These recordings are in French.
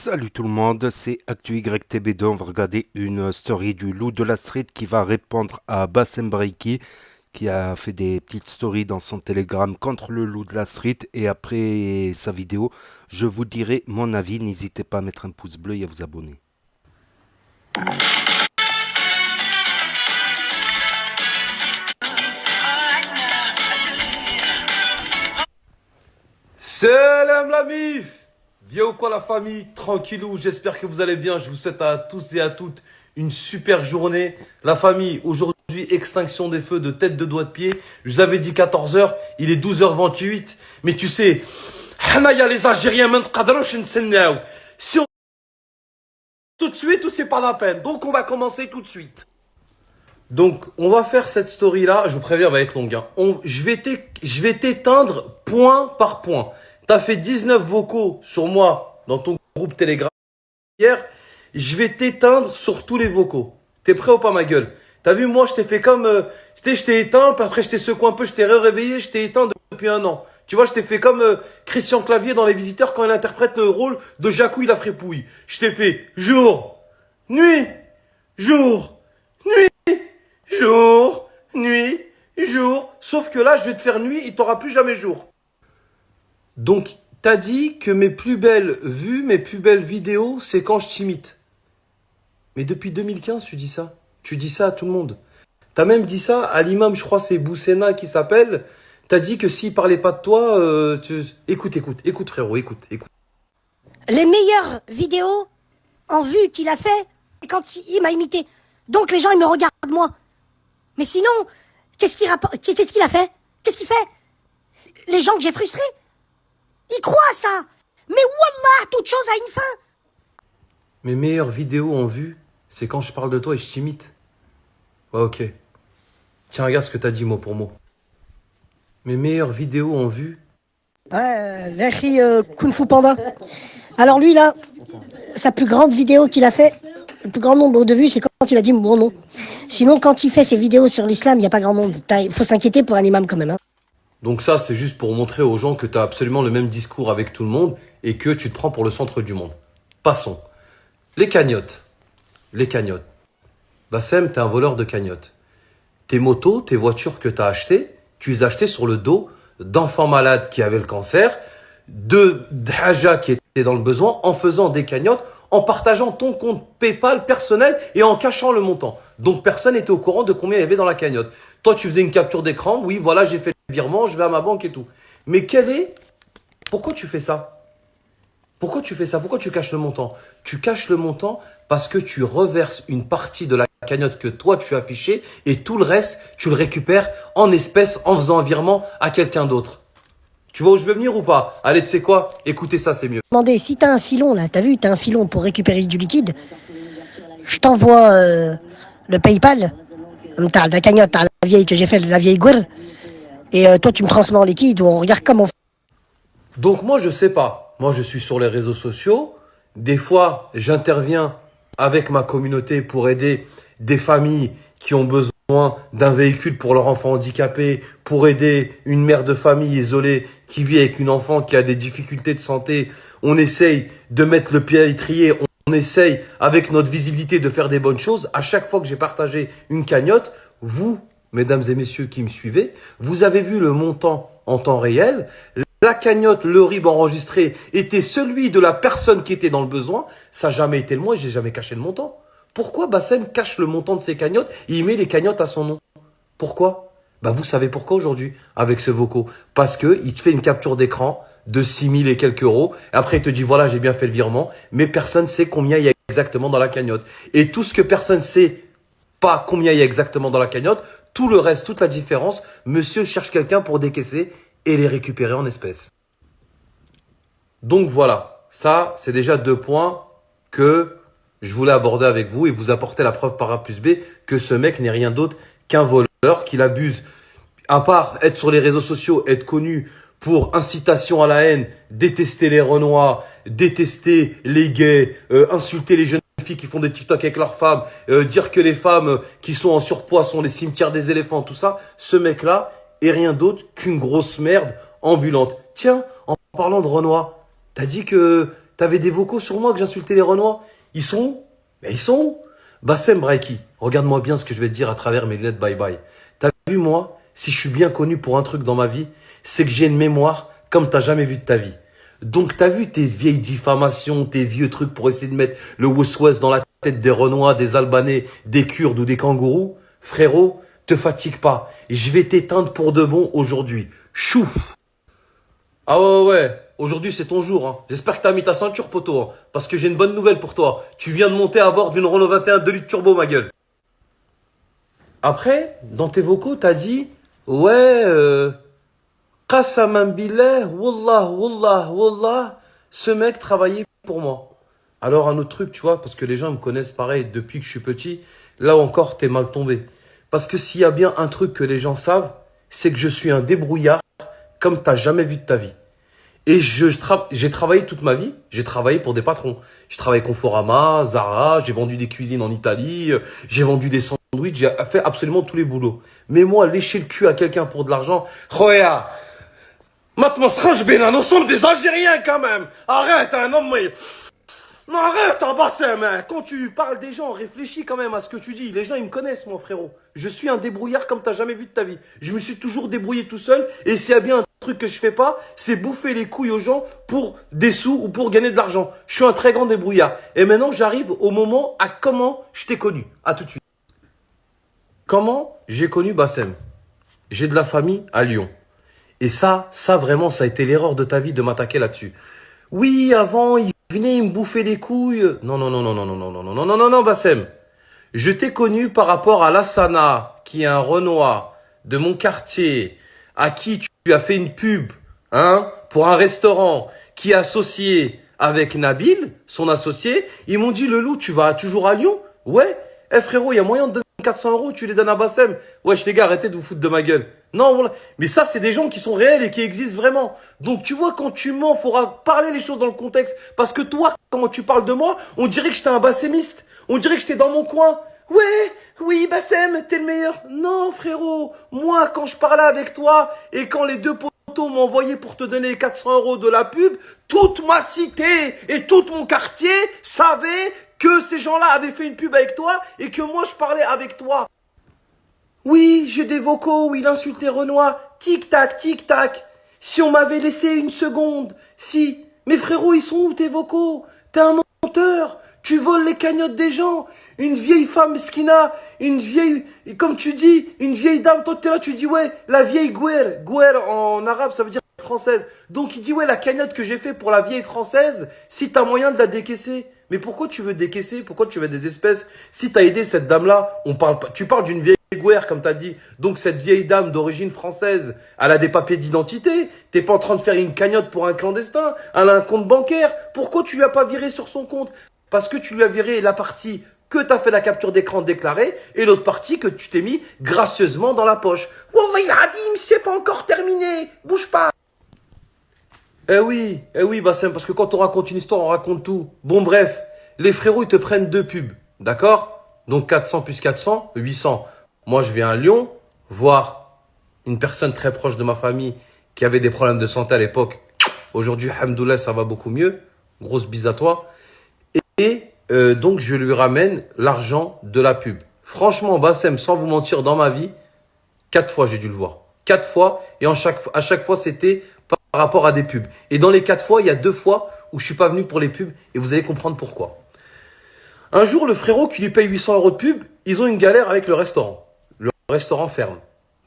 Salut tout le monde, c'est ActuYTB2. On va regarder une story du loup de la street qui va répondre à Bassem Breiki qui a fait des petites stories dans son Telegram contre le loup de la street. Et après sa vidéo, je vous dirai mon avis. N'hésitez pas à mettre un pouce bleu et à vous abonner. Salam la mif. Bien ou quoi la famille? Tranquillou, j'espère que vous allez bien. Je vous souhaite à tous et à toutes une super journée. La famille, aujourd'hui, extinction des feux de tête de doigt de pied. Je vous avais dit 14 heures, il est 12h28. Mais tu sais, حنا يا les Algériens ما نقدروش نستناو. Si on tout de suite ou c'est pas la peine. Donc on va commencer tout de suite. Donc, on va faire cette story-là. Je vous préviens, elle va être longue, hein. Je vais t'éteindre point par point. T'as fait 19 vocaux sur moi dans ton groupe Telegram hier. Je vais t'éteindre sur tous les vocaux. T'es prêt ou pas, ma gueule? T'as vu, moi, je t'ai fait comme... je t'ai éteint, puis après je t'ai secoué un peu, je t'ai réveillé, je t'ai éteint depuis un an. Tu vois, je t'ai fait comme Christian Clavier dans Les Visiteurs quand il interprète le rôle de Jacouille la fripouille. Je t'ai fait jour, nuit, jour, jour, nuit, jour. Sauf que là, je vais te faire nuit, il t'aura plus jamais jour. Donc, t'as dit que mes plus belles vues, mes plus belles vidéos, c'est quand je t'imite. Mais depuis 2015, tu dis ça. Tu dis ça à tout le monde. T'as même dit ça à l'imam, je crois c'est Boussena qui s'appelle. T'as dit que s'il parlait pas de toi, écoute frérot, écoute. Les meilleures vidéos en vue qu'il a fait quand il m'a imité. Donc les gens, ils me regardent moi. Mais sinon, qu'est-ce qu'il a fait? Qu'est-ce qu'il fait? Les gens que j'ai frustrés, ils croient à ça. Mais wallah, toute chose a une fin. Mes meilleures vidéos en vue, c'est quand je parle de toi et je t'imite. Ouais, ok. Tiens, regarde ce que t'as dit mot pour mot. Mes meilleures vidéos en vue. Ouais, l'écrit Kung Fu Panda. Alors lui là, sa plus grande vidéo qu'il a fait, le plus grand nombre de vues, c'est quand il a dit mon nom. Sinon, quand il fait ses vidéos sur l'islam, il n'y a pas grand monde. Il faut s'inquiéter pour un imam quand même. Hein. Donc ça, c'est juste pour montrer aux gens que tu as absolument le même discours avec tout le monde et que tu te prends pour le centre du monde. Passons. Les cagnottes. Les cagnottes. Bassem, t'es un voleur de cagnottes. Tes motos, tes voitures que t'as achetées, tu les as achetées sur le dos d'enfants malades qui avaient le cancer, de Dhaja qui étaient dans le besoin, en faisant des cagnottes, en partageant ton compte PayPal personnel et en cachant le montant. Donc personne n'était au courant de combien il y avait dans la cagnotte. Toi, tu faisais une capture d'écran, oui, voilà, j'ai fait le virement, je vais à ma banque et tout. Mais pourquoi tu fais ça? Pourquoi tu fais ça? Pourquoi tu caches le montant? Tu caches le montant parce que tu reverses une partie de la cagnotte que toi tu as affichée et tout le reste, tu le récupères en espèces en faisant un virement à quelqu'un d'autre. Tu vois où je veux venir ou pas? Allez, tu sais quoi? Écoutez ça, c'est mieux. Demandez, si t'as un filon là, t'as vu, t'as un filon pour récupérer du liquide, je t'envoie le PayPal, t'as la cagnotte, t'as la vieille que j'ai fait, la vieille guerre, et toi tu me transmets en liquide ou on regarde comment. Donc moi, je sais pas. Moi, je suis sur les réseaux sociaux. Des fois, j'interviens avec ma communauté pour aider des familles qui ont besoin d'un véhicule pour leur enfant handicapé, pour aider une mère de famille isolée qui vit avec une enfant qui a des difficultés de santé. On essaye de mettre le pied à l'étrier. On essaye, avec notre visibilité, de faire des bonnes choses. À chaque fois que j'ai partagé une cagnotte, vous, mesdames et messieurs qui me suivez, vous avez vu le montant en temps réel. La cagnotte, le RIB enregistré était celui de la personne qui était dans le besoin. Ça n'a jamais été le mien et j'ai jamais caché le montant. Pourquoi Bassem cache le montant de ses cagnottes et il met les cagnottes à son nom? Pourquoi? Bah vous savez pourquoi aujourd'hui avec ce vocaux? Parce que il te fait une capture d'écran de 6 000 et quelques euros. Et après il te dit voilà j'ai bien fait le virement, mais personne sait combien il y a exactement dans la cagnotte. Et tout ce que personne sait pas combien il y a exactement dans la cagnotte, tout le reste, toute la différence, monsieur cherche quelqu'un pour décaisser et les récupérer en espèces. Donc voilà, ça c'est déjà 2 points que je voulais aborder avec vous et vous apporter la preuve par A plus B que ce mec n'est rien d'autre qu'un voleur, qu'il abuse. À part être sur les réseaux sociaux, être connu pour incitation à la haine, détester les Renois, détester les gays, insulter les jeunes filles qui font des TikTok avec leurs femmes, dire que les femmes qui sont en surpoids sont les cimetières des éléphants, tout ça, ce mec-là est rien d'autre qu'une grosse merde ambulante. Tiens, en parlant de Renoir, T'avais des vocaux sur moi que j'insultais les Renois. Ils sont où? Mais ils sont où? Bassem Braiki, regarde-moi bien ce que je vais te dire à travers mes lunettes bye-bye. T'as vu, moi, si je suis bien connu pour un truc dans ma vie, c'est que j'ai une mémoire comme t'as jamais vu de ta vie. Donc t'as vu tes vieilles diffamations, tes vieux trucs pour essayer de mettre le West-West dans la tête des Renois, des Albanais, des Kurdes ou des kangourous? Frérot, te fatigue pas. Je vais t'éteindre pour de bon aujourd'hui. Chouf! Ah ouais. Aujourd'hui, c'est ton jour. Hein. J'espère que t'as mis ta ceinture, poteau. Hein, parce que j'ai une bonne nouvelle pour toi. Tu viens de monter à bord d'une Renault 21 2 litres turbo, ma gueule. Après, dans tes vocaux, t'as dit, ouais, Qasaman billah, wallah, ce mec travaillait pour moi. Alors un autre truc, tu vois, parce que les gens me connaissent pareil depuis que je suis petit, là encore, t'es mal tombé. Parce que s'il y a bien un truc que les gens savent, c'est que je suis un débrouillard comme t'as jamais vu de ta vie. Et j'ai travaillé toute ma vie, j'ai travaillé pour des patrons. J'ai travaillé Conforama, Zara, j'ai vendu des cuisines en Italie, j'ai vendu des sandwichs, j'ai fait absolument tous les boulots. Mais moi, lécher le cul à quelqu'un pour de l'argent, Khoya, maintenant, nous sommes des Algériens quand même. Arrête, un homme, mais... Non, arrête, Bassem, hein. Quand tu parles des gens, réfléchis quand même à ce que tu dis. Les gens, ils me connaissent, mon frérot. Je suis un débrouillard comme t'as jamais vu de ta vie. Je me suis toujours débrouillé tout seul. Et s'il y a bien un truc que je fais pas, c'est bouffer les couilles aux gens pour des sous ou pour gagner de l'argent. Je suis un très grand débrouillard. Et maintenant, j'arrive au moment à comment je t'ai connu. À tout de suite. Comment j'ai connu Bassem? J'ai de la famille à Lyon. Et ça vraiment, ça a été l'erreur de ta vie de m'attaquer là-dessus. Oui, avant, il venait, il me bouffait les couilles. Non, Bassem. Je t'ai connu par rapport à Lassana, qui est un Renoir de mon quartier, à qui tu as fait une pub, hein, pour un restaurant qui est associé avec Nabil, son associé. Ils m'ont dit, le loup, tu vas toujours à Lyon? Ouais. Eh frérot, il y a moyen de donner 400 euros, tu les donnes à Bassem. Wesh les gars, arrêtez de vous foutre de ma gueule. Non, voilà. Mais ça, c'est des gens qui sont réels et qui existent vraiment. Donc tu vois, quand tu mens, faudra parler les choses dans le contexte. Parce que toi, comment tu parles de moi, on dirait que j'étais un bassémiste. On dirait que j'étais dans mon coin. Ouais, oui, Bassem, t'es le meilleur. Non, frérot, moi, quand je parlais avec toi et quand les deux poteaux m'ont envoyé pour te donner 400 euros de la pub, toute ma cité et tout mon quartier savait que ces gens-là avaient fait une pub avec toi et que moi je parlais avec toi. Oui, j'ai des vocaux où il insultait Renoir. Tic-tac, tic-tac. Si on m'avait laissé une seconde. Si. Mais frérot, ils sont où tes vocaux? T'es un menteur. Tu voles les cagnottes des gens. Une vieille femme skina. Une vieille, comme tu dis, une vieille dame. Toi, t'es là, tu dis, ouais, la vieille Gouer. Gouer en arabe, ça veut dire française. Donc, il dit, ouais, la cagnotte que j'ai fait pour la vieille française, si t'as moyen de la décaisser. Mais pourquoi tu veux décaisser? Pourquoi tu veux des espèces? Si t'as aidé cette dame-là, on parle pas, tu parles d'une vieille guerre, comme t'as dit. Donc, cette vieille dame d'origine française, elle a des papiers d'identité. T'es pas en train de faire une cagnotte pour un clandestin. Elle a un compte bancaire. Pourquoi tu lui as pas viré sur son compte? Parce que tu lui as viré la partie que t'as fait la capture d'écran déclarée et l'autre partie que tu t'es mis gracieusement dans la poche. Wallah il Hadim, c'est pas encore terminé. Bouge pas. Eh oui, Bassem, parce que quand on raconte une histoire, on raconte tout. Bon, bref, les frérots, ils te prennent deux pubs, d'accord? Donc 400 plus 400, 800. Moi, je viens à Lyon voir une personne très proche de ma famille qui avait des problèmes de santé à l'époque. Aujourd'hui, hamdoulah, ça va beaucoup mieux. Grosse bise à toi. Et donc, je lui ramène l'argent de la pub. Franchement, Bassem, sans vous mentir, dans ma vie, 4 fois, j'ai dû le voir. 4 fois, et à chaque fois, c'était par rapport à des pubs. Et dans les 4 fois, il y a 2 fois où je suis pas venu pour les pubs et vous allez comprendre pourquoi. Un jour, le frérot qui lui paye 800 euros de pub, ils ont une galère avec le restaurant. Le restaurant ferme.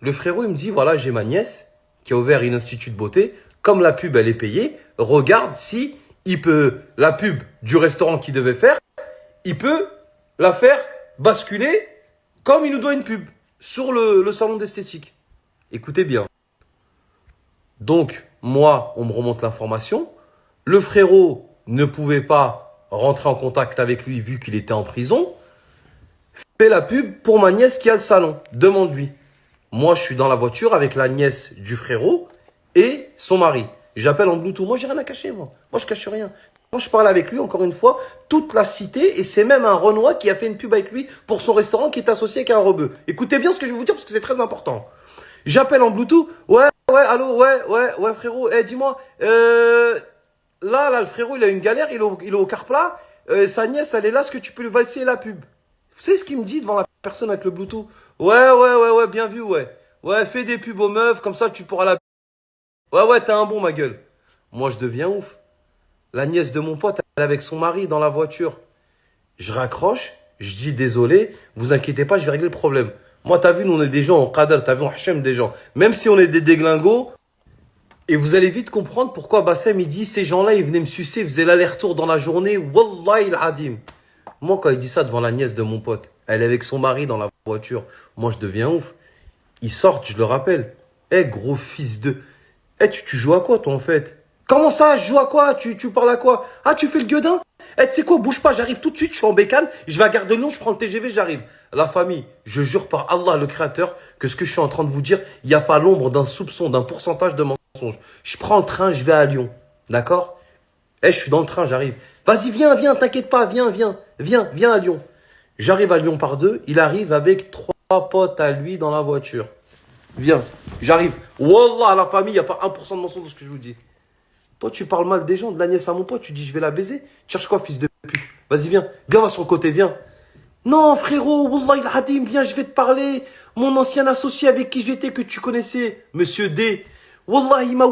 Le frérot, il me dit, voilà, j'ai ma nièce qui a ouvert une institut de beauté. Comme la pub, elle est payée, regarde si il peut, la pub du restaurant qu'il devait faire, il peut la faire basculer comme il nous doit une pub sur le salon d'esthétique. Écoutez bien. Donc, moi, on me remonte l'information. Le frérot ne pouvait pas rentrer en contact avec lui vu qu'il était en prison. Fais la pub pour ma nièce qui a le salon. Demande-lui. Moi, je suis dans la voiture avec la nièce du frérot et son mari. J'appelle en Bluetooth. Moi, j'ai rien à cacher, moi. Moi, je cache rien. Quand je parle avec lui, encore une fois, toute la cité, et c'est même un Renoir qui a fait une pub avec lui pour son restaurant qui est associé avec un rebeu. Écoutez bien ce que je vais vous dire parce que c'est très important. J'appelle en Bluetooth. Ouais, allô, ouais, frérot. Eh, dis-moi, Là, le frérot, il a une galère, il est au Carplat. Sa nièce, elle est là, est-ce que tu peux lui essayer la pub? Vous savez ce qu'il me dit devant la personne avec le Bluetooth? Ouais, bien vu, ouais. Ouais, fais des pubs aux meufs, comme ça tu pourras la... Ouais, t'es un bon, ma gueule. Moi, je deviens ouf. La nièce de mon pote, elle est avec son mari dans la voiture. Je raccroche, je dis désolé, vous inquiétez pas, je vais régler le problème. Moi, t'as vu, nous, on est des gens, on qadar, t'as vu, on hachem des gens. Même si on est des déglingos, et vous allez vite comprendre pourquoi Bassem, il dit, ces gens-là, ils venaient me sucer, ils faisaient l'aller-retour dans la journée, wallahi al-adim. Moi, quand il dit ça devant la nièce de mon pote, elle est avec son mari dans la voiture, moi, je deviens ouf. Ils sortent, je le rappelle. Eh, gros fils de... Eh, tu joues à quoi, toi, en fait? Comment ça, je joue à quoi? Tu parles à quoi? Ah, tu fais le gueudin? Eh, tu sais quoi, bouge pas, j'arrive tout de suite, je suis en bécane, je vais à Gare de Lyon, je prends le TGV, j'arrive. La famille, je jure par Allah, le Créateur, que ce que je suis en train de vous dire, il n'y a pas l'ombre d'un soupçon, d'un pourcentage de mensonge. Je prends le train, je vais à Lyon. D'accord? Eh, je suis dans le train, j'arrive. Vas-y, viens, t'inquiète pas, viens à Lyon. J'arrive à Lyon par deux, il arrive avec 3 potes à lui dans la voiture. Viens, j'arrive. Wallah, la famille, il n'y a pas 1% de mensonge dans ce que je vous dis. Toi, tu parles mal des gens, de la nièce à mon pote, tu dis je vais la baiser. Tu cherches quoi, fils de pute? Vas-y, viens, va sur le côté, viens. Non, frérot, Wallah, il hadim, viens, je vais te parler. Mon ancien associé avec qui j'étais, que tu connaissais, Monsieur D. Wallah, il m'a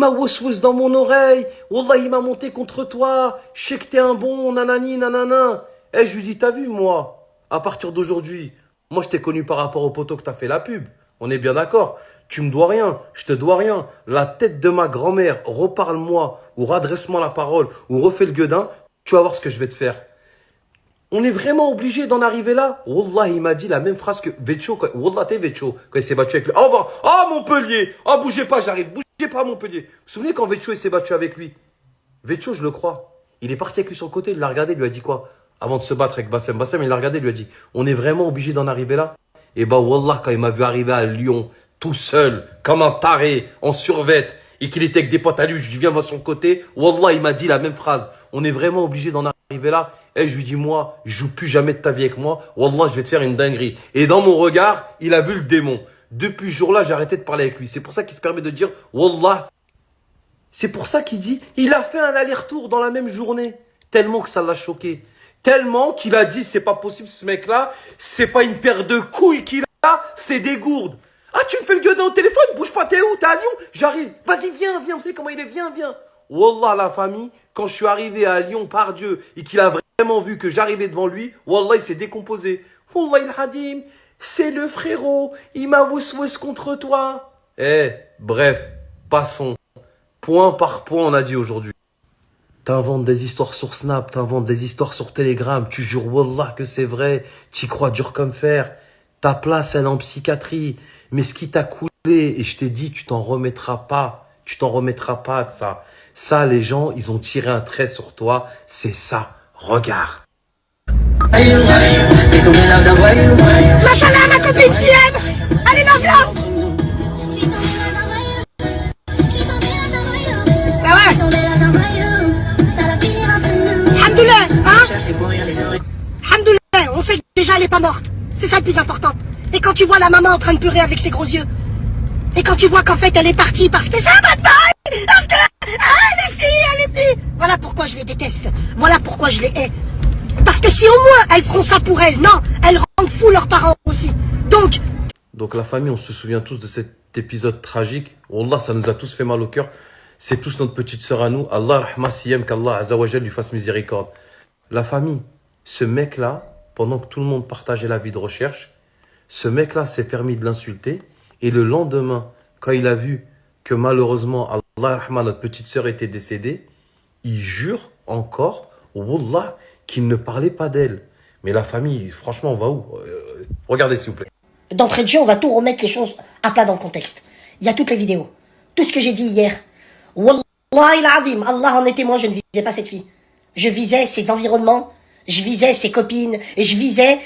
was dans mon oreille. Wallah, il m'a monté contre toi. Je sais que t'es un bon, nanani, nanana. Eh, je lui dis, t'as vu, moi, à partir d'aujourd'hui, moi, je t'ai connu par rapport au poteau que t'as fait la pub. On est bien d'accord. Tu me dois rien, je te dois rien. La tête de ma grand-mère, reparle-moi, ou redresse-moi la parole, ou refais le gueudin, tu vas voir ce que je vais te faire. On est vraiment obligé d'en arriver là? Wallah, il m'a dit la même phrase que Vecho. Wallah, t'es Vecho, quand il s'est battu avec lui. Au revoir. Ah, Montpellier. Ah, bougez pas, j'arrive. Bougez pas, Montpellier. Vous vous souvenez quand Vecho, il s'est battu avec lui? Vecho, je le crois. Il est parti avec lui sur le côté, il l'a regardé, il lui a dit quoi? Avant de se battre avec Bassem. Bassem, il l'a regardé, il lui a dit, on est vraiment obligé d'en arriver là? Et bah, Wallah, quand il m'a vu arriver à Lyon, tout seul, comme un taré, en survette, et qu'il était avec des potes à lui, je lui dis, viens, va sur le côté. Wallah, il m'a dit la même phrase. On est vraiment obligé d'en arriver là? Et je lui dis, moi, je joue plus jamais de ta vie avec moi. Wallah, je vais te faire une dinguerie. Et dans mon regard, il a vu le démon. Depuis ce jour-là, j'ai arrêté de parler avec lui. C'est pour ça qu'il se permet de dire, Wallah. C'est pour ça qu'il dit, il a fait un aller-retour dans la même journée. Tellement que ça l'a choqué. Tellement qu'il a dit, c'est pas possible, ce mec-là, c'est pas une paire de couilles qu'il a, c'est des gourdes. Ah, tu me fais le gueule dans le téléphone, bouge pas, t'es où? T'es à Lyon? J'arrive. Vas-y, viens, vous savez comment il est? Viens. Wallah, la famille, quand je suis arrivé à Lyon, par Dieu, et qu'il a vraiment vu que j'arrivais devant lui, Wallah, il s'est décomposé. Wallah, il hadim, c'est le frérot, il m'a wous contre toi. Bref, passons. Point par point, on a dit aujourd'hui. T'inventes des histoires sur Snap, t'inventes des histoires sur Telegram, tu jures Wallah que c'est vrai, t'y crois dur comme fer. Ta place, elle est en psychiatrie. Mais ce qui t'a coulé, et je t'ai dit, tu t'en remettras pas de ça. Ça, les gens, ils ont tiré un trait sur toi, c'est ça. Regarde. Machallah, ma copine s'y aime. Allez, l'enveloppe. Ah ouais. Alhamdoulilah, hein? Alhamdoulilah, on sait que déjà elle est pas morte. C'est ça le plus important. Et quand tu vois la maman en train de pleurer avec ses gros yeux, et quand tu vois qu'en fait elle est partie parce que ça maintenant, parce que elle est fille. Voilà pourquoi je les déteste. Voilà pourquoi je les hais. Parce que si au moins elles feront ça pour elles, non, elles rendent fous leurs parents aussi. Donc la famille, on se souvient tous de cet épisode tragique. Wallah, ça nous a tous fait mal au cœur. C'est tous notre petite sœur à nous. Allah rahma siyam, qu'Allah azawajal lui fasse miséricorde. La famille, ce mec-là, pendant que tout le monde partageait la vie de recherche, ce mec-là s'est permis de l'insulter. Et le lendemain, quand il a vu que malheureusement, Allah rahma, notre petite sœur était décédée, il jure encore, Wallah, qu'il ne parlait pas d'elle. Mais la famille, franchement, on va où? Regardez s'il vous plaît. d'entrée de jeu, on va tout remettre les choses à plat dans le contexte. Il y a toutes les vidéos. Tout ce que j'ai dit hier. Wallah il-azim, Allah en est témoin, je ne visais pas cette fille. Je visais ses environnements, je visais ses copines, et je visais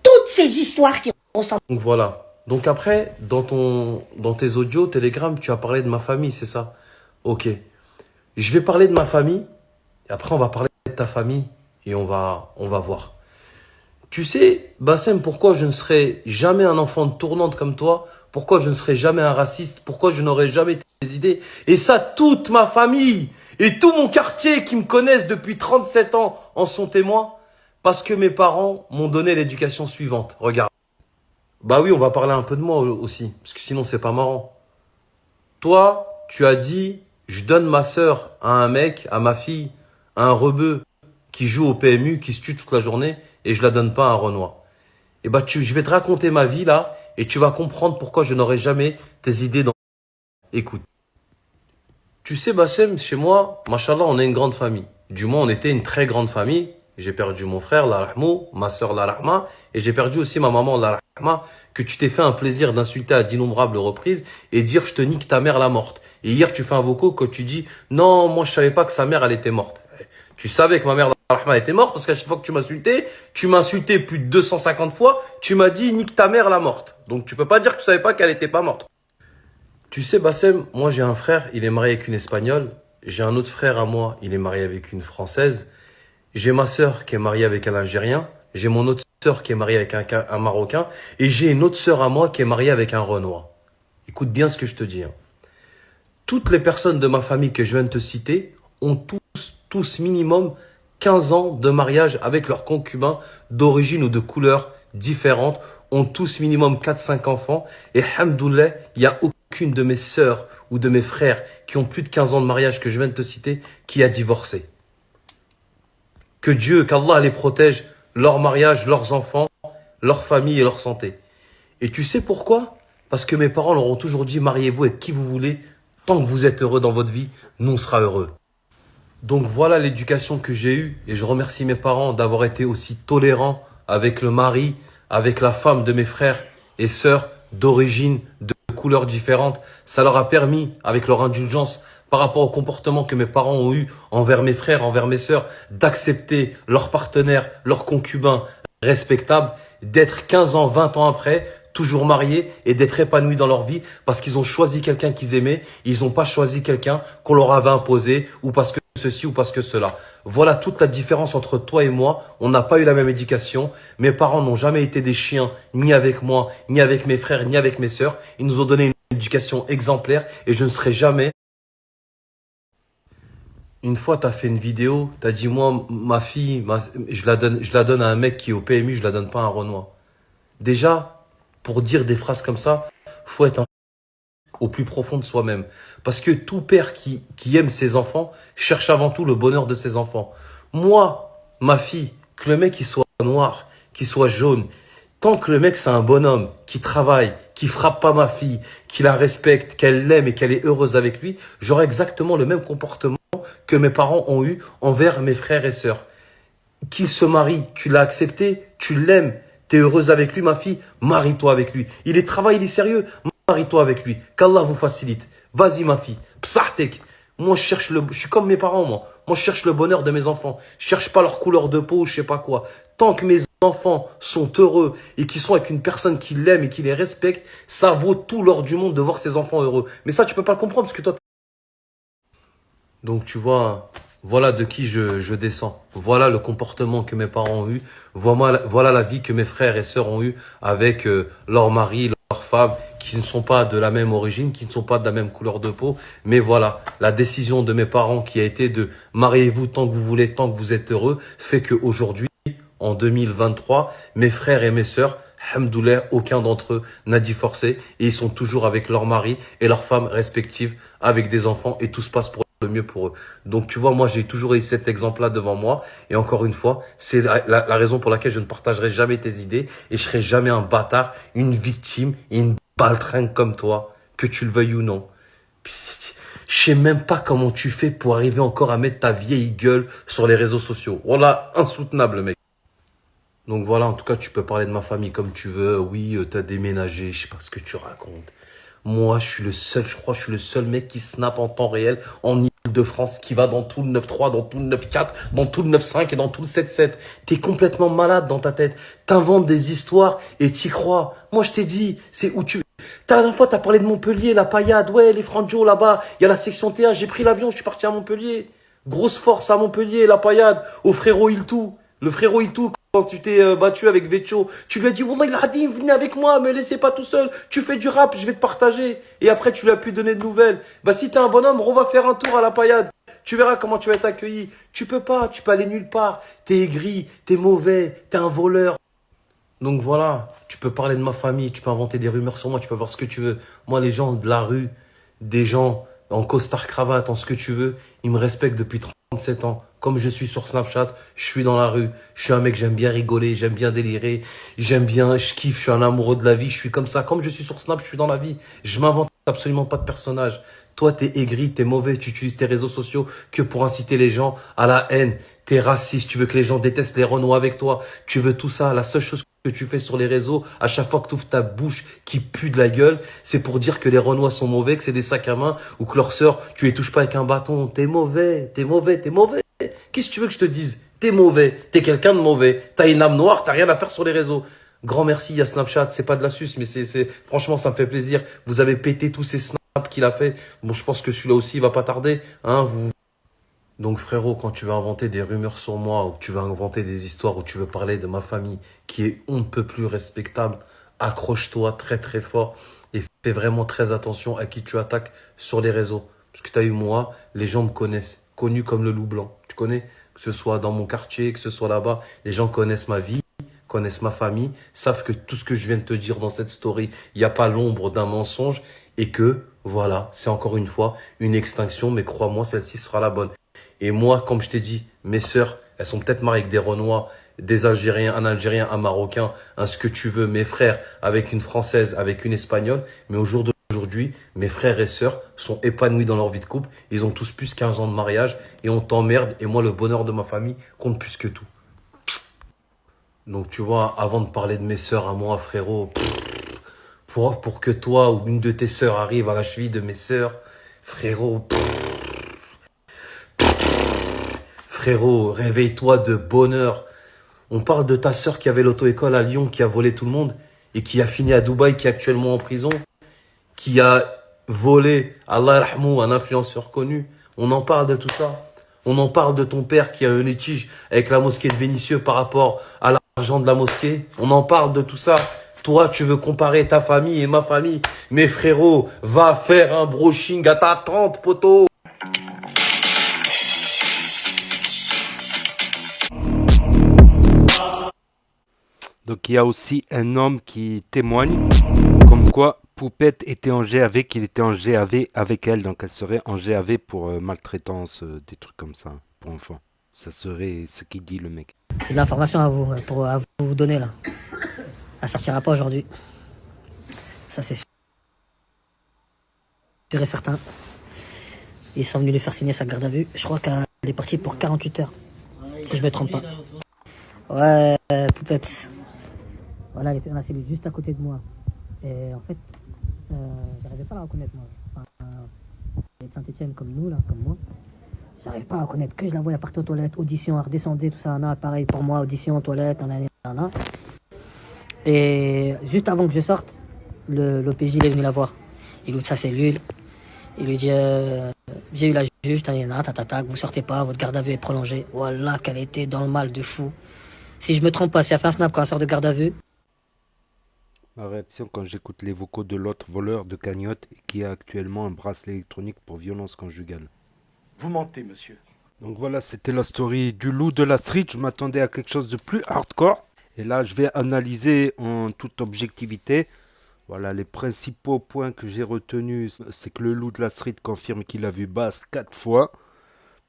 toutes ces histoires qui ressemblent. Donc voilà. Donc après, dans tes audios, Telegram, tu as parlé de ma famille, c'est ça? Ok. Je vais parler de ma famille, et après on va parler de ta famille, et on va voir. Tu sais, Bassem, pourquoi je ne serai jamais un enfant de tournante comme toi? Pourquoi je ne serai jamais un raciste? Pourquoi je n'aurai jamais tes idées? Et ça, toute ma famille, Et tout mon quartier qui me connaissent depuis 37 ans en sont témoins. Parce que mes parents m'ont donné l'éducation suivante. Regarde. Bah oui, on va parler un peu de moi aussi. Parce que sinon, c'est pas marrant. Toi, tu as dit, je donne ma sœur à un mec, à ma fille, à un rebeu qui joue au PMU, qui se tue toute la journée, et je la donne pas à un Renoir. Et bah, je vais te raconter ma vie là, et tu vas comprendre pourquoi je n'aurai jamais tes idées dans. Écoute. Tu sais, Bassem, chez moi, machallah, on est une grande famille. Du moins, on était une très grande famille. J'ai perdu mon frère, la rahmou, ma sœur, la rahma, et j'ai perdu aussi ma maman, la rahma, que tu t'es fait un plaisir d'insulter à d'innombrables reprises et dire je te nique ta mère la morte. Et hier, tu fais un vocaux quand tu dis non, moi je savais pas que sa mère, elle était morte. Tu savais que ma mère, la rahma, était morte parce qu'à chaque fois que tu m'as insulté plus de 250 fois, tu m'as dit nique ta mère la morte. Donc tu peux pas dire que tu savais pas qu'elle était pas morte. Tu sais, Bassem, moi j'ai un frère, il est marié avec une Espagnole. J'ai un autre frère à moi, il est marié avec une Française. J'ai ma sœur qui est mariée avec un Algérien. J'ai mon autre sœur qui est mariée avec un Marocain. Et j'ai une autre sœur à moi qui est mariée avec un Renoir. Écoute bien ce que je te dis. Toutes les personnes de ma famille que je viens de te citer ont tous minimum 15 ans de mariage avec leurs concubins d'origine ou de couleur différentes. Ont tous minimum 4-5 enfants. Et hamdoulilah, il n'y a aucune de mes sœurs ou de mes frères qui ont plus de 15 ans de mariage que je viens de te citer qui a divorcé. Que Dieu, qu'Allah les protège, leur mariage, leurs enfants, leur famille et leur santé. Et tu sais pourquoi? Parce que mes parents leur ont toujours dit, mariez-vous avec qui vous voulez, tant que vous êtes heureux dans votre vie, nous on sera heureux. Donc voilà l'éducation que j'ai eue et je remercie mes parents d'avoir été aussi tolérants avec le mari, avec la femme de mes frères et sœurs d'origine, de couleurs différentes. Ça leur a permis, avec leur indulgence, par rapport au comportement que mes parents ont eu envers mes frères, envers mes sœurs, d'accepter leurs partenaires, leurs concubins respectables, d'être 15 ans, 20 ans après, toujours mariés et d'être épanouis dans leur vie parce qu'ils ont choisi quelqu'un qu'ils aimaient, ils n'ont pas choisi quelqu'un qu'on leur avait imposé ou parce que ceci ou parce que cela. Voilà toute la différence entre toi et moi. On n'a pas eu la même éducation. Mes parents n'ont jamais été des chiens, ni avec moi, ni avec mes frères, ni avec mes sœurs. Ils nous ont donné une éducation exemplaire et je ne serai jamais. Une fois, tu as fait une vidéo, tu as dit, moi, ma fille, je la donne à un mec qui est au PMU, je la donne pas à un Renoir. Déjà, pour dire des phrases comme ça, faut être au plus profond de soi-même. Parce que tout père qui aime ses enfants cherche avant tout le bonheur de ses enfants. Moi, ma fille, que le mec il soit noir, qu'il soit jaune, tant que le mec c'est un bonhomme qui travaille, qui frappe pas ma fille, qui la respecte, qu'elle l'aime et qu'elle est heureuse avec lui, j'aurai exactement le même comportement que mes parents ont eu envers mes frères et sœurs. Qu'il se marie, tu l'as accepté, tu l'aimes, tu es heureuse avec lui, ma fille, marie-toi avec lui. Il est travail, il est sérieux, marie-toi avec lui. Qu'Allah vous facilite. Vas-y ma fille, psahtek. Moi je suis comme mes parents moi. Moi je cherche le bonheur de mes enfants. Je cherche pas leur couleur de peau, je sais pas quoi. Tant que mes enfants sont heureux et qu'ils sont avec une personne qui l'aime et qui les respecte, ça vaut tout l'or du monde de voir ses enfants heureux. Mais ça tu peux pas le comprendre parce que toi. Donc tu vois, voilà de qui je descends. Voilà le comportement que mes parents ont eu. Voilà la vie que mes frères et sœurs ont eu avec leur mari, leurs femmes, qui ne sont pas de la même origine, qui ne sont pas de la même couleur de peau. Mais voilà, la décision de mes parents qui a été de mariez-vous tant que vous voulez, tant que vous êtes heureux, fait qu'aujourd'hui, en 2023, mes frères et mes sœurs, alhamdoulilah, aucun d'entre eux n'a divorcé et ils sont toujours avec leur mari et leurs femmes respectives avec des enfants et tout se passe pour le mieux pour eux. Donc tu vois, moi j'ai toujours eu cet exemple-là devant moi et encore une fois, c'est la raison pour laquelle je ne partagerai jamais tes idées et je serai jamais un bâtard, une victime et une baltringue comme toi, que tu le veuilles ou non. Puis, je sais même pas comment tu fais pour arriver encore à mettre ta vieille gueule sur les réseaux sociaux. Voilà, insoutenable mec. Donc voilà, en tout cas, tu peux parler de ma famille comme tu veux. Oui, t'as déménagé, je sais pas ce que tu racontes. Moi, je suis le seul, je crois, je suis le seul mec qui snap en temps réel en Île-de-France, qui va dans tout le 9-3, dans tout le 9-4, dans tout le 9-5 et dans tout le 7-7. T'es complètement malade dans ta tête. T'inventes des histoires et t'y crois. Moi, je t'ai dit, c'est où tu... La dernière fois, t'as parlé de Montpellier, la paillade, ouais, les franjos là-bas, il y a la section théâtre, j'ai pris l'avion, je suis parti à Montpellier. Grosse force à Montpellier, la paillade, au frérot Iltou. Le frérot Iltou, quand tu t'es battu avec Vecho, tu lui as dit, Wallah il a dit, venez avec moi, me laissez pas tout seul, tu fais du rap, je vais te partager. Et après, tu lui as pu donner de nouvelles. Bah, si t'es un bonhomme, on va faire un tour à la paillade. Tu verras comment tu vas être accueilli. Tu peux pas, tu peux aller nulle part. T'es aigri, t'es mauvais, t'es un voleur. Donc voilà, tu peux parler de ma famille, tu peux inventer des rumeurs sur moi, tu peux voir ce que tu veux. Moi, les gens de la rue, des gens en costard cravate, en ce que tu veux, ils me respectent depuis 37 ans. Comme je suis sur Snapchat, je suis dans la rue. Je suis un mec, j'aime bien rigoler, j'aime bien délirer, j'aime bien, je kiffe, je suis un amoureux de la vie, je suis comme ça. Comme je suis sur Snap, je suis dans la vie. Je m'invente absolument pas de personnage. Toi, t'es aigri, t'es mauvais, tu utilises tes réseaux sociaux que pour inciter les gens à la haine. T'es raciste, tu veux que les gens détestent les Renois avec toi. Tu veux tout ça. La seule chose que tu fais sur les réseaux, à chaque fois que tu ouvres ta bouche qui pue de la gueule, c'est pour dire que les Renois sont mauvais, que c'est des sacs à main, ou que leurs sœurs, tu les touches pas avec un bâton. T'es mauvais, t'es mauvais, t'es mauvais. Qu'est-ce que tu veux que je te dise? T'es mauvais, t'es quelqu'un de mauvais, t'as une âme noire, t'as rien à faire sur les réseaux. Grand merci à Snapchat, c'est pas de la suce, mais franchement, ça me fait plaisir. Vous avez pété tous ces snaps qu'il a fait. Bon, je pense que celui-là aussi, il va pas tarder, hein, Donc frérot, quand tu veux inventer des rumeurs sur moi, ou tu veux inventer des histoires, ou tu veux parler de ma famille, qui est on ne peut plus respectable, accroche-toi très très fort et fais vraiment très attention à qui tu attaques sur les réseaux. Parce que tu as eu moi, les gens me connaissent, connu comme le loup blanc. Tu connais? Que ce soit dans mon quartier, que ce soit là-bas, les gens connaissent ma vie, connaissent ma famille, savent que tout ce que je viens de te dire dans cette story, il n'y a pas l'ombre d'un mensonge et que, voilà, c'est encore une fois une extinction, mais crois-moi, celle-ci sera la bonne. Et moi, comme je t'ai dit, mes sœurs, elles sont peut-être mariées avec des Renois, des Algériens, un Algérien, un Marocain, un ce que tu veux, mes frères avec une Française, avec une Espagnole. Mais au jour d'aujourd'hui, mes frères et sœurs sont épanouis dans leur vie de couple. Ils ont tous plus 15 ans de mariage et on t'emmerde. Et moi, le bonheur de ma famille compte plus que tout. Donc tu vois, avant de parler de mes sœurs à moi, frérot, pour que toi ou une de tes sœurs arrive à la cheville de mes sœurs, frérot, frérot, réveille-toi de bonheur. On parle de ta sœur qui avait l'auto-école à Lyon, qui a volé tout le monde et qui a fini à Dubaï, qui est actuellement en prison, qui a volé, Allah yarhamou, un influenceur connu. On en parle de tout ça. On en parle de ton père qui a un litige avec la mosquée de Vénissieux par rapport à l'argent de la mosquée. On en parle de tout ça. Toi, tu veux comparer ta famille et ma famille. Mais frérot, va faire un brushing à ta tante, poteau. Donc il y a aussi un homme qui témoigne comme quoi Poupette était en GAV, qu'il était en GAV avec elle, donc elle serait en GAV pour maltraitance, des trucs comme ça, pour enfants. Ça serait ce qu'il dit le mec. C'est de l'information à vous donner là. Elle sortira pas aujourd'hui. Ça c'est sûr et certain. Ils sont venus lui faire signer sa garde à vue. Je crois qu'elle est partie pour 48 heures. Si je me trompe pas. Ouais, Poupette. Voilà, elle était dans la cellule juste à côté de moi. Et en fait, j'arrivais pas à la reconnaître moi. Enfin, elle est de Saint-Etienne comme nous, là, comme moi. J'arrive pas à la reconnaître. Que je la vois, elle partait aux toilettes, audition, elle redescendait, tout ça. Pareil pour moi, audition, toilette, nan. Et juste avant que je sorte, l'OPJ il est venu la voir. Il ouvre sa cellule. Il lui dit j'ai eu la juge, vous sortez pas, votre garde à vue est prolongée. Voilà qu'elle était dans le mal de fou. Si je me trompe pas, si elle fait un snap quand elle sort de garde à vue. Ma réaction quand j'écoute les vocaux de l'autre voleur de cagnotte qui a actuellement un bracelet électronique pour violence conjugale. Vous mentez, monsieur. Donc voilà, c'était la story du loup de la street. Je m'attendais à quelque chose de plus hardcore. Et là, je vais analyser en toute objectivité. Voilà, les principaux points que j'ai retenus, c'est que le loup de la street confirme qu'il a vu Bass 4 fois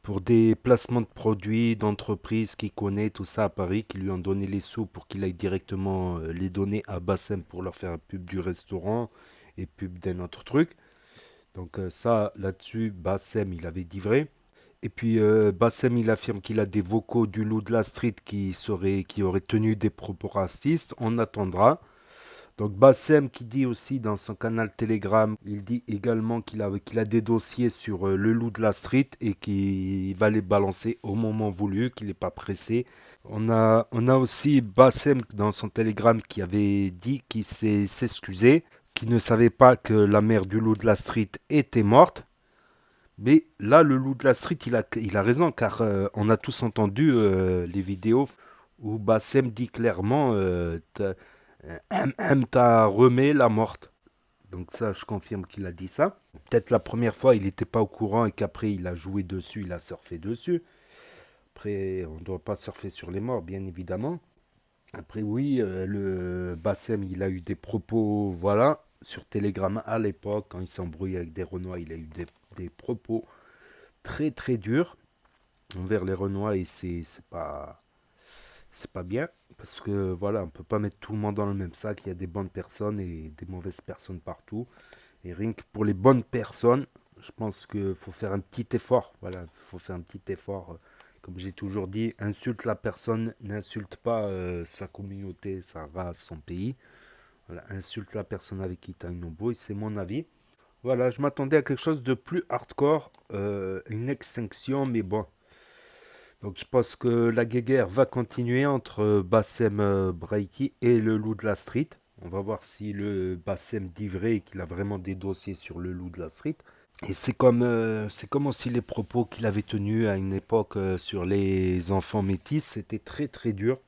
pour des placements de produits, d'entreprises qu'il connaît, tout ça à Paris, qui lui ont donné les sous pour qu'il aille directement les donner à Bassem pour leur faire un pub du restaurant et pub d'un autre truc. Donc ça, là-dessus, Bassem, il avait dit vrai. Et puis Bassem, il affirme qu'il a des vocaux du loup de la street qui auraient tenu des propos racistes. On attendra. Donc Bassem qui dit aussi dans son canal Telegram, il dit également qu'il a des dossiers sur le loup de la street et qu'il va les balancer au moment voulu, qu'il n'est pas pressé. On a aussi Bassem dans son Telegram qui avait dit qu'il s'excusait, qu'il ne savait pas que la mère du loup de la street était morte. Mais là, le loup de la street, il a raison, car on a tous entendu les vidéos où Bassem dit clairement t'a remet la morte. Donc ça, je confirme qu'il a dit ça. Peut-être la première fois, il n'était pas au courant et qu'après, il a joué dessus, il a surfé dessus. Après, on ne doit pas surfer sur les morts, bien évidemment. Après, oui, le Bassem, il a eu des propos, voilà, sur Telegram à l'époque, quand il s'embrouille avec des Renois, il a eu des propos très très durs envers les Renois et c'est pas bien parce que voilà, on peut pas mettre tout le monde dans le même sac. Il y a des bonnes personnes et des mauvaises personnes partout. Et rien que pour les bonnes personnes, je pense qu'il faut faire un petit effort. Voilà, il faut faire un petit effort. Comme j'ai toujours dit, insulte la personne, n'insulte pas sa communauté, sa race, son pays. Voilà, insulte la personne avec qui tu as une embrouille, c'est mon avis. Voilà, je m'attendais à quelque chose de plus hardcore, une extinction, mais bon. Donc je pense que la guéguerre va continuer entre Bassem Braiki et le loup de la street. On va voir si le Bassem dit vrai et qu'il a vraiment des dossiers sur le loup de la street. Et c'est comme aussi les propos qu'il avait tenus à une époque sur les enfants métis. C'était très très dur.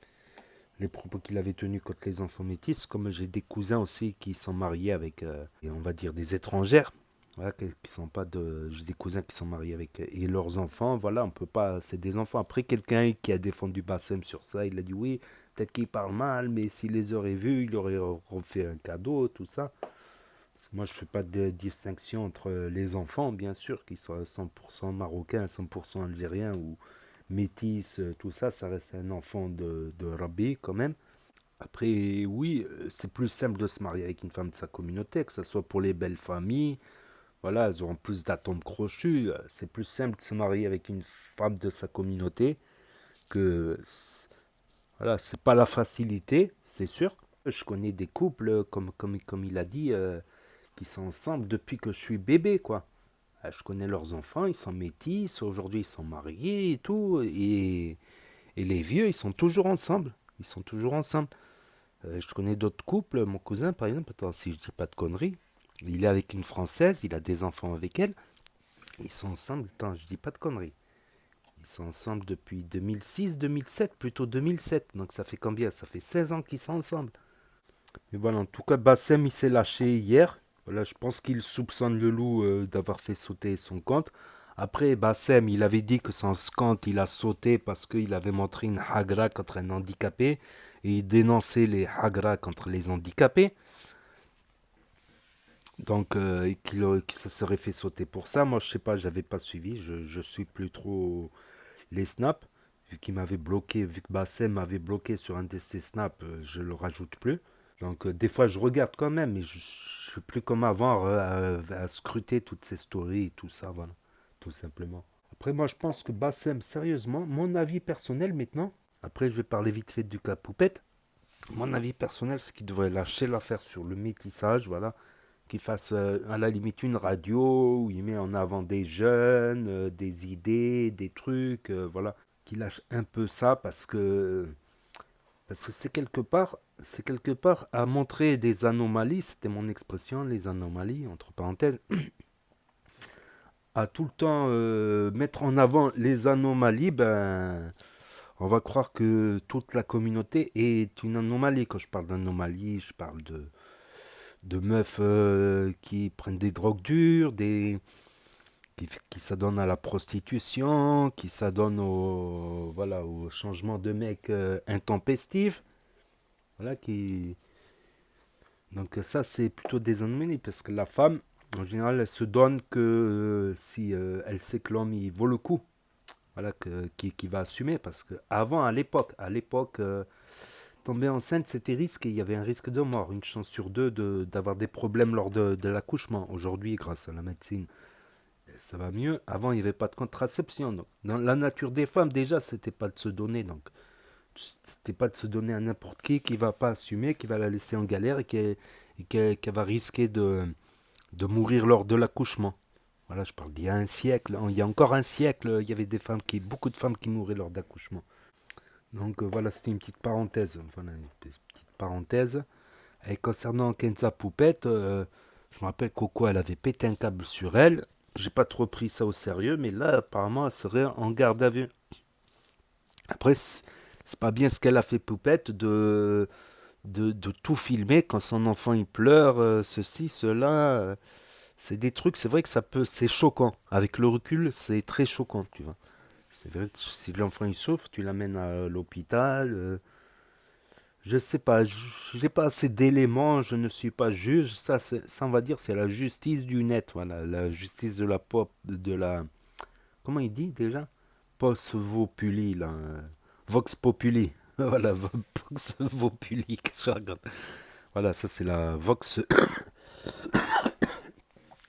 Les propos qu'il avait tenus contre les enfants métis. Comme j'ai des cousins aussi qui sont mariés avec, on va dire, des étrangères. Voilà, qui sont pas de. J'ai des cousins qui sont mariés avec et leurs enfants. Voilà, on peut pas. C'est des enfants. Après, quelqu'un qui a défendu Bassem sur ça, il a dit oui, peut-être qu'il parle mal, mais s'il les aurait vus, il aurait refait un cadeau, tout ça. Moi, je fais pas de distinction entre les enfants, bien sûr, qui sont à 100% marocains, 100% algériens ou métis, tout ça. Ça reste un enfant de Rabbi quand même. Après, oui, c'est plus simple de se marier avec une femme de sa communauté, que ce soit pour les belles familles. Voilà, elles auront plus d'atomes crochus. C'est plus simple de se marier avec une femme de sa communauté que. Voilà, c'est pas la facilité, c'est sûr. Je connais des couples, comme il a dit, qui sont ensemble depuis que je suis bébé, quoi. Je connais leurs enfants, ils sont métis, aujourd'hui ils sont mariés et tout. Et les vieux, ils sont toujours ensemble. Ils sont toujours ensemble. Je connais d'autres couples, mon cousin par exemple, attends, si je dis pas de conneries, il est avec une Française, il a des enfants avec elle. Ils sont ensemble, attends, je dis pas de conneries. Ils sont ensemble depuis 2006, 2007, plutôt 2007. Donc ça fait combien? Ça fait 16 ans qu'ils sont ensemble. Mais voilà, en tout cas, Bassem, il s'est lâché hier. Voilà, je pense qu'il soupçonne le loup d'avoir fait sauter son compte. Après, Bassem, il avait dit que son compte, il a sauté parce qu'il avait montré une hagra contre un handicapé. Et il dénonçait les hagras contre les handicapés. Donc, qu'il se serait fait sauter pour ça. Moi, je sais pas, j'avais pas suivi. Je suis plus trop les snaps. Vu qu'il m'avait bloqué, vu que Bassem m'avait bloqué sur un de ses snaps, je le rajoute plus. Donc, des fois, je regarde quand même, mais je suis plus comme avant à scruter toutes ces stories et tout ça, voilà. Tout simplement. Après, moi, je pense que Bassem, sérieusement, mon avis personnel maintenant, après, je vais parler vite fait du cas Poupette. Mon avis personnel, c'est qu'il devrait lâcher l'affaire sur le métissage, voilà. Qu'il fasse à la limite une radio où il met en avant des jeunes, des idées, des trucs, voilà. Qu'il lâche un peu ça parce que c'est quelque part à montrer des anomalies, c'était mon expression, les anomalies, entre parenthèses, à tout le temps mettre en avant les anomalies, ben, on va croire que toute la communauté est une anomalie. Quand je parle d'anomalie, je parle de meufs qui prennent des drogues dures, qui s'adonnent à la prostitution, qui s'adonnent voilà, au changement de mec intempestif. Voilà, Donc ça, c'est plutôt des anomalies, parce que la femme, en général, elle se donne que si elle sait que l'homme, il vaut le coup. Voilà, qui va assumer, parce que avant, à l'époque, tomber enceinte, c'était risqué, il y avait un risque de mort, une chance sur deux d'avoir des problèmes lors de l'accouchement. Aujourd'hui, grâce à la médecine, ça va mieux. Avant, il n'y avait pas de contraception. Donc, dans la nature des femmes, déjà, c'était pas de se donner. Donc, c'était pas de se donner à n'importe qui va pas assumer, qui va la laisser en galère et qui va risquer de mourir lors de l'accouchement. Voilà, je parle d'il y a un siècle. Il y a encore un siècle, il y avait beaucoup de femmes qui mouraient lors d'accouchement. Donc voilà, c'était une petite parenthèse. Voilà, une petite parenthèse. Et concernant Kenza Poupette, je me rappelle Coco, elle avait pété un câble sur elle. J'ai pas trop pris ça au sérieux, mais là, apparemment, elle serait en garde à vue. Après, c'est pas bien ce qu'elle a fait Poupette de tout filmer quand son enfant il pleure, ceci, cela. C'est des trucs, c'est vrai que c'est choquant. Avec le recul, c'est très choquant, tu vois. C'est vrai que si l'enfant il souffre, tu l'amènes à l'hôpital. Je sais pas, j'ai pas assez d'éléments, je ne suis pas juge. Ça on va dire, c'est la justice du net, voilà, la justice de la pop, de la, comment il dit déjà? Post Populi, là, Vox Populi. Voilà, Vox Populi, que je regarde. Voilà, ça c'est la Vox,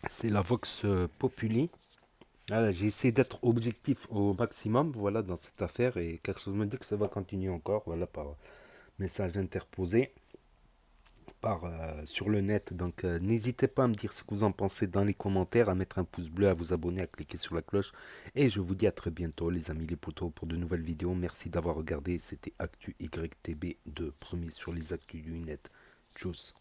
c'est la Vox Populi. Voilà, j'ai essayé d'être objectif au maximum, voilà, dans cette affaire, et quelque chose me dit que ça va continuer encore, voilà, par message interposé sur le net. Donc n'hésitez pas à me dire ce que vous en pensez dans les commentaires, à mettre un pouce bleu, à vous abonner, à cliquer sur la cloche. Et je vous dis à très bientôt les amis les potos pour de nouvelles vidéos. Merci d'avoir regardé, c'était Actu YTB de premier sur les actus du net. Tchuss.